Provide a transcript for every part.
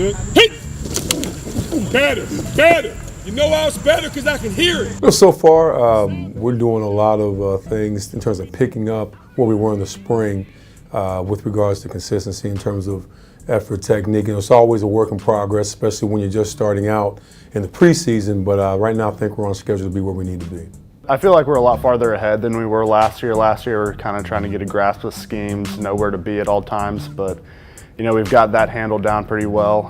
Good. Hey! Better, better. You know I was better because I can hear it. So far, we're doing a lot of things in terms of picking up where we were in the spring with regards to consistency in terms of effort, technique. And it's always a work in progress, especially when you're just starting out in the preseason. But right now, I think we're on schedule to be where we need to be. I feel like we're a lot farther ahead than we were last year. Last year, we were kind of trying to get a grasp of schemes, know where to be at all times. But you know, we've got that handled down pretty well.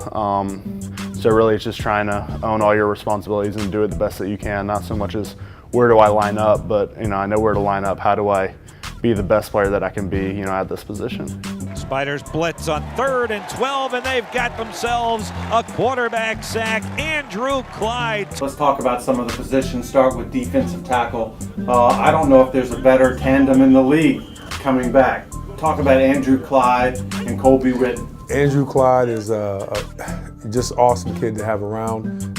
So really, it's just trying to own all your responsibilities and do it the best that you can. Not so much as where do I line up, but you know, I know where to line up. How do I be the best player that I can be, you know, at this position? Spiders blitz on 3rd and 12, and they've got themselves a quarterback sack. Andrew Clyde. Let's talk about some of the positions. Start with defensive tackle. I don't know if there's a better tandem in the league coming back. Talk about Andrew Clyde and Colby Witten. Andrew Clyde is just awesome kid to have around.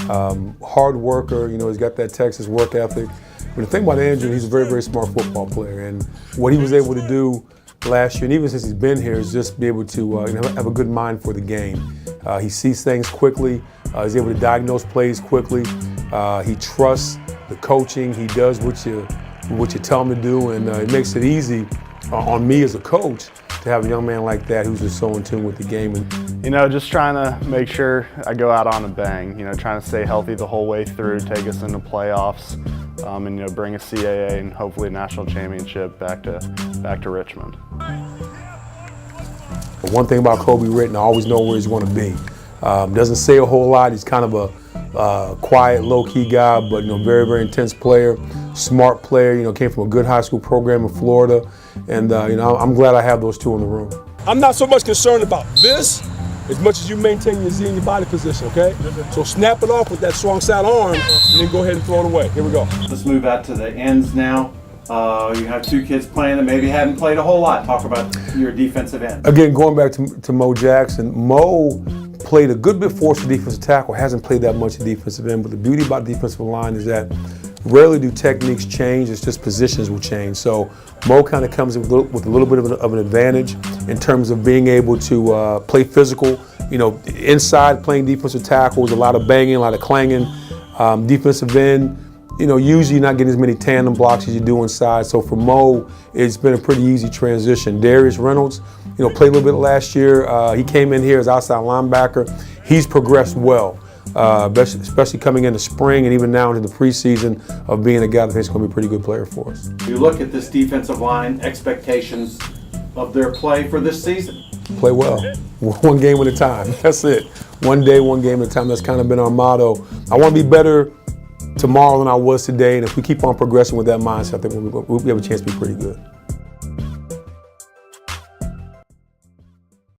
Hard worker, you know, he's got that Texas work ethic. But the thing about Andrew, he's a very, very smart football player. And what he was able to do last year, and even since he's been here, is just be able to have a good mind for the game. He sees things quickly. He's able to diagnose plays quickly. He trusts the coaching. He does what you tell him to do, and it makes it easy on me as a coach to have a young man like that who's just so in tune with the game. And you know, just trying to make sure I go out on a bang. You know, trying to stay healthy the whole way through, take us into playoffs, and you know, bring a CAA and hopefully a national championship back to Richmond. But one thing about Colby Witten, I always know where he's going to be. Doesn't say a whole lot. He's kind of a quiet, low-key guy, but you know, very, very intense player, smart player. You know, came from a good high school program in Florida, and you know, I'm glad I have those two in the room. I'm not so much concerned about this as much as you maintain your Z in your body position, okay? So snap it off with that strong side arm, and then go ahead and throw it away. Here we go. Let's move out to the ends now. You have two kids playing that maybe haven't played a whole lot. Talk about your defensive end. Again, going back to Mo Jackson, Mo played a good bit for us for defensive tackle, hasn't played that much at defensive end, but the beauty about defensive line is that rarely do techniques change, it's just positions will change. So Mo kind of comes with a little bit of an advantage in terms of being able to play physical. You know, inside playing defensive tackle is a lot of banging, a lot of clanging. Defensive end, you know, usually you're not getting as many tandem blocks as you do inside. So for Mo, it's been a pretty easy transition. Darius Reynolds, you know, played a little bit last year. He came in here as outside linebacker. He's progressed well, especially coming into spring and even now into the preseason of being a guy that thinks is going to be a pretty good player for us. You look at this defensive line, expectations of their play for this season. Play well, one game at a time. That's it. One day, one game at a time. That's kind of been our motto. I want to be better tomorrow than I was today, and if we keep on progressing with that mindset, I think we'll have a chance to be pretty good.